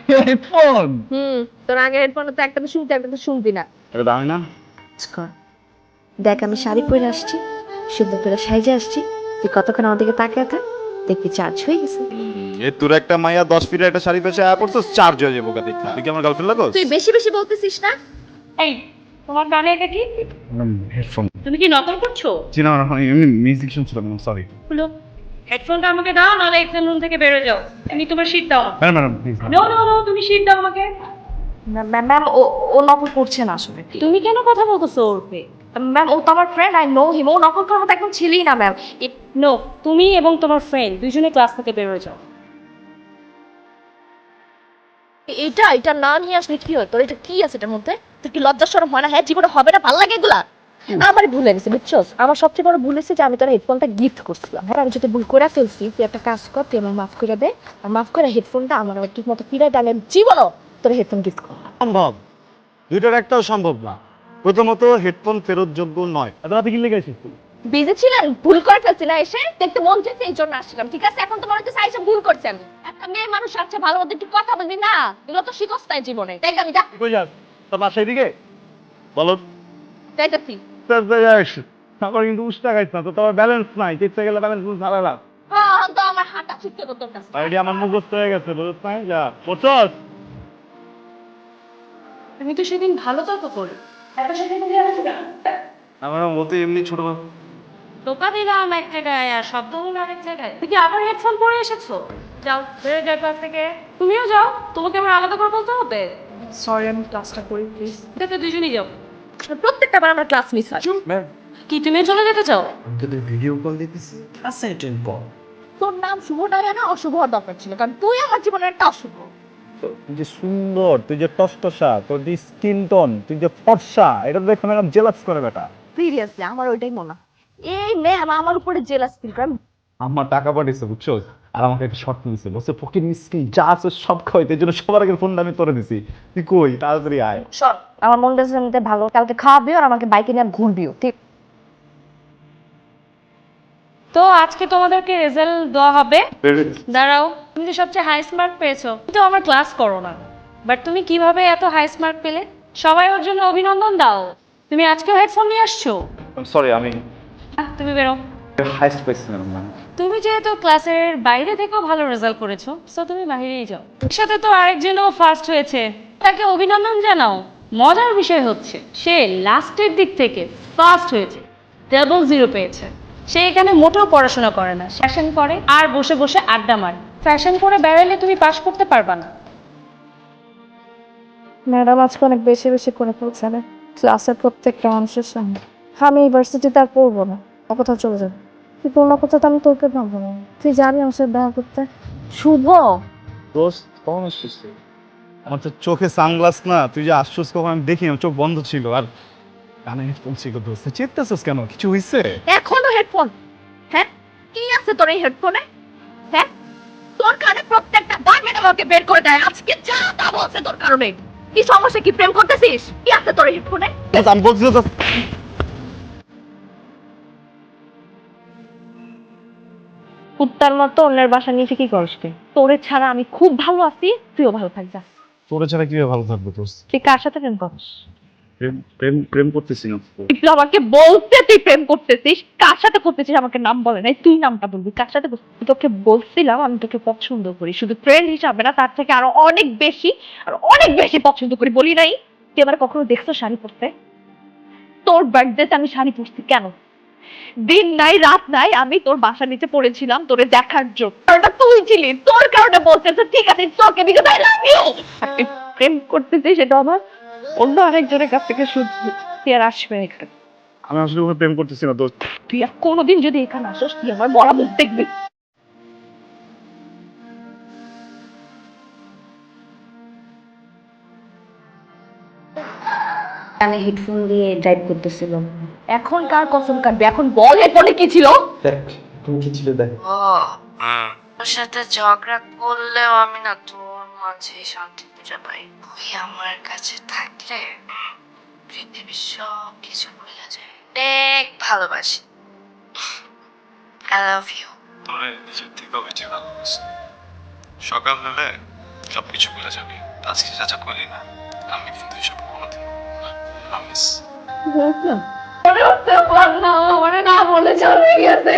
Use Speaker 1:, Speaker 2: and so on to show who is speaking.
Speaker 1: Headphone
Speaker 2: তোর আগে headphone তো একটা তো শুনতে একটা তো শুনবি না।
Speaker 1: এটা দামি না?
Speaker 2: দেখ আমি শাড়ি পরে আসছি, সুন্দর করে সাইজে আসছি, তুই কতক্ষণ আমার দিকে তাকিয়ে থাক, দেখবি চার্জ হয়ে গেছে।
Speaker 1: এ তোর একটা মাইয়া 10 ফিটের একটা শাড়ি পেছে আয়া পড়ছস, চার্জ হয়ে যাবো গাদি। তুই কি আমার গার্লফ্রেন্ড লাগোস?
Speaker 2: তুই বেশি বেশি বলতেছিস না।
Speaker 3: এই তোমার কানে এটা কি?
Speaker 1: হেডফোন।
Speaker 3: তুমি কি নকল করছো?
Speaker 1: জি না, এমনি মিউজিক শুনছিলাম, সরি।
Speaker 3: হলো হেডফোনটা আমাকে দাও, নাহলে এক্সাম রুম থেকে বেরো যাও। তুমি তোমার শীট দাও।
Speaker 1: Madam madam please.
Speaker 3: No no no, তুমি শীট দাও আমাকে।
Speaker 2: ম্যাম ও নকল করছে না আসলে।
Speaker 3: তুমি কেন কথা বলতেছো ওরপে?
Speaker 2: ম্যাম ও তো আমার ফ্রেন্ড, আই নো হিম, ও নকল করার মতো একদম ছিলই না ম্যাম।
Speaker 3: নো, তুমি এবং তোমার ফ্রেন্ড দুইজনে ক্লাস থেকে বেরো যাও।
Speaker 2: এটা এটা না নিয়ে আসলে কি হয়? তোর এটা কি আছে এটার মধ্যে? তোর কি লজ্জা শরম হয় না? হ্যাঁ, জীবনে হবে না, ভালো লাগে এগুলা? আমার ভুল হয়েছে বুঝছস, আমার সবচেয়ে বড় ভুল হয়েছে যে আমি তোর হেডফোনটা গিফট করছিলাম। হ্যাঁ, আমি যদি ভুল করে ফেলছি, তুই একটা কাজ কর, তুই আমার মাফ করে দে, আর মাফ করে হেডফোনটা আমার ঠিক মতো ফিরাই দিলে আমি জীবনও তোর হেডফোন গিফট করব।
Speaker 1: সম্ভব, দুইটার একটাও সম্ভব না। প্রথমত হেডফোন ফেরত যোগ্য নয়। এত রাতে কি লেগে আছিস তুই?
Speaker 2: বিজি ছিলেন, ভুল করে ফেলছি না, এসে দেখতে মন চাইছে এই জন্য আসছিলাম। ঠিক আছে, এখন তোমার হচ্ছে সাইজে ভুল করছি আমি। একটা মেয়ে মানুষ আছে, ভালো মতো একটু কথা বলবি না? এগুলো তো শিখস নাই জীবনে। দেখ আমি যা
Speaker 1: কই যাস? তোর বাসায় দিকে বলো।
Speaker 2: যাইতেছি।
Speaker 1: আমার কিন্তু উস্তা খাইছ না তো, তোমার ব্যালেন্স নাই, চিপসে গেলে ব্যালেন্স ঝামেলা।
Speaker 2: হ্যাঁ, তো আমার হাঁটা শিখতে হতো তোর কাছে।
Speaker 1: আইডি আমার মুখস্থ হয়ে গেছে, বুঝছ নাই? যা বুঝছস?
Speaker 3: তুমি তো সেদিন ভালো তর্ক করো, এত সেদিন
Speaker 1: আমার বলতে এমনি ছোট।
Speaker 3: টোকা দিলাম এক জায়গায় আর শব্দ হলো আরেক জায়গায়। তুমি কি আবার হেডফোন পরে এসেছো? যাও বেরো যাও ক্লাস থেকে। তুমিও যাও, তোমাকে আমার আলাদা করে বলতে হবে?
Speaker 2: সরি, আমি ক্লাসটা করি প্লিজ।
Speaker 3: দেখো দুজনেই যাও।
Speaker 2: প্রত্যেকটা বার আমার ক্লাস মিস হয়।
Speaker 1: ম্যাম,
Speaker 3: কি তুমিও চলে যেতে চাও?
Speaker 1: আমি তোদের ভিডিও কল দিতেছি, ক্লাসে অ্যাটেন্ড কর।
Speaker 2: তোর নাম শুভ ডাকে না অশুভ হওয়ার দরকার ছিল, কারণ তুই আমার জীবনের একটা অশুভ।
Speaker 1: তুই যে সুন্দর, তুই যে টসটসা, তোর যে স্কিন টোন, তুই যে ফর্সা, এটা তো দেখে ম্যাডাম জেলাস করে বেটা।
Speaker 2: সিরিয়াসলি আমার ওইটাই মনে হয়। এই ম্যাম আমার উপরে জেলাস ফিল করে।
Speaker 1: আমার টাকা পাঠিয়েছে বুঝছো, আর আমাকে একটা শর্ট নিয়েছে, বলছে ফকির মিসকিন যা আছে সব খাওয়াইতে, এই জন্য সবার আগে ফোনটা আমি তোরে দিছি। তুই কই, তাড়াতাড়ি আয়।
Speaker 2: শোন, আমার মন মেজাজটা ভালো, কালকে খাওয়াবিও আর আমাকে বাইকে নিয়ে ঘুরবিও, ঠিক?
Speaker 3: তো আজকে তোমাদেরকে রেজাল্ট দেওয়া হবে। দাঁড়াও, তুমি যে সবচেয়ে হাইস্ট মার্ক পেয়েছো, কিন্তু আমার ক্লাস করো না, বাট তুমি কিভাবে এত হাইস্ট মার্ক পেলে? সবাই ওর জন্য অভিনন্দন দাও। তুমি আজকেও হেডফোন নিয়ে আসছো?
Speaker 1: সরি, আমি
Speaker 3: তুমি বেরো।
Speaker 1: হাইস্ট পাইছি ম্যাম।
Speaker 3: তুমি যেহেতু ক্লাসের বাইরে থেকেও ভালো রেজাল্ট করেছো, সো তুমি বাইরেই যাও। এর সাথে তো আরেকজনও ফার্স্ট হয়েছে, তাকে অভিনন্দন জানাও। মজার বিষয় হচ্ছে সে লাস্টের দিক থেকে ফার্স্ট হয়েছে, ডাবল জিরো পেয়েছে। সে এখানে মোটেও পড়াশোনা করে না, ফ্যাশন করে আর বসে বসে আড্ডা মারে। ফ্যাশন করে বেড়ালে তুমি পাস করতে পারবা না।
Speaker 2: ম্যাডাম আজকে অনেক বেশি বেশি করে ফেলছে না ক্লাসের প্রত্যেকটা মানুষের সামনে। আমি ইউনিভার্সিটিতে আর পড়বো না, ও কোথাও চলে যাবে। তুই তোর না কোথাও, আমি তোকে ভাববো না। তুই যাবি আমার সাথে দেখা করতে? শুভ,
Speaker 1: দোস্ত কখন আসছিস তুই? আমার তো চোখে সানগ্লাস না, তুই যে আসছিস কখন আমি দেখি, আমার চোখ বন্ধ ছিল, আর কানে হেডফোন ছিল। দোস্ত চেপতেছিস কেন, কিছু হয়েছে?
Speaker 2: এখনো হেডফোন? হ্যাঁ, কি আছে তোর এই হেডফোনে? হ্যাঁ, তোর কানে প্রত্যেকটা বার ম্যাডাম আমাকে বের করে দেয়। আজকে যা তা বলছে তোর কারণে। কি সমস্যা, কি প্রেম করতেছিস? কি আছে তোর এই হেডফোনে?
Speaker 1: আমি বলছি তো।
Speaker 2: কুত্তার মতো অন্যের বাসা নিয়ে কি করস তুই? তোরে ছাড়া আমি খুব ভালো আছি, তুইও ভালো থাক যা।
Speaker 1: তোরে ছাড়া কিভাবে ভালো থাকবো দোস্ত?
Speaker 2: তুই কার সাথে প্রেম করস?
Speaker 1: প্রেম প্রেম প্রেম করতেছি না।
Speaker 2: তুই আমাকে বলতে তুই প্রেম করতেছিস, কার সাথে করতেছিস আমাকে নাম বলে নাই, তুই নামটা বলবি, কার সাথে করছিস? তোকে বলছিলাম আমি তোকে পছন্দ করি, শুধু ফ্রেন্ড হিসাবে না, তার থেকে আরো অনেক বেশি, আরো অনেক বেশি পছন্দ করি। বলি নাই? তুই আমার কখনো দেখছো শাড়ি পরতে? তোর বার্থডেতে আমি শাড়ি পরছি কেন? দিন নাই রাত নাই আমি তোর বাসার নিচে পড়েছিলাম তোরে দেখার জন্য। কারণটা তুই ছিলি, তোর কারণে বলতেছে ঠিক আছে তোকে বিকজ আই লাভ ইউ। প্রেম করতেছিস সেটা আমার অন্য আরেকজনের কাছ থেকে শুনছি, তুই আর আসবে না এখানে।
Speaker 1: আমি আসলে ওকে প্রেম করতেছি না দোস্ত।
Speaker 2: তুই আর কোনোদিন যদি এখানে আসোস তুই আমার বড় মুখ দেখবি।
Speaker 4: কানে হেডফোন দিয়ে ড্রাইভ করতেছিল।
Speaker 2: এখন কার কসম কাটবে? এখন বল হেডফোনে কি ছিল?
Speaker 1: দেখ তুমি কি ছিল দেখ।
Speaker 4: ওর সাথে ঝগড়া করলেও আমি না তোর মাঝে শান্তি খুঁজে পাই। তুই আমার কাছে থাকলে পৃথিবীর সব কিছু ভুলে যায়। অনেক ভালোবাসি। I love you.
Speaker 1: তোরে নিজের থেকেও বেশি ভালোবাসি। সকাল হলে সবকিছু ভুলে যাবি। আজকে যা যা করলি না, আমি কিন্তু এসব কোনোদিন প্রমিস।
Speaker 2: মনে হচ্ছে পারলাম, আমার না বলে চলে গেছে।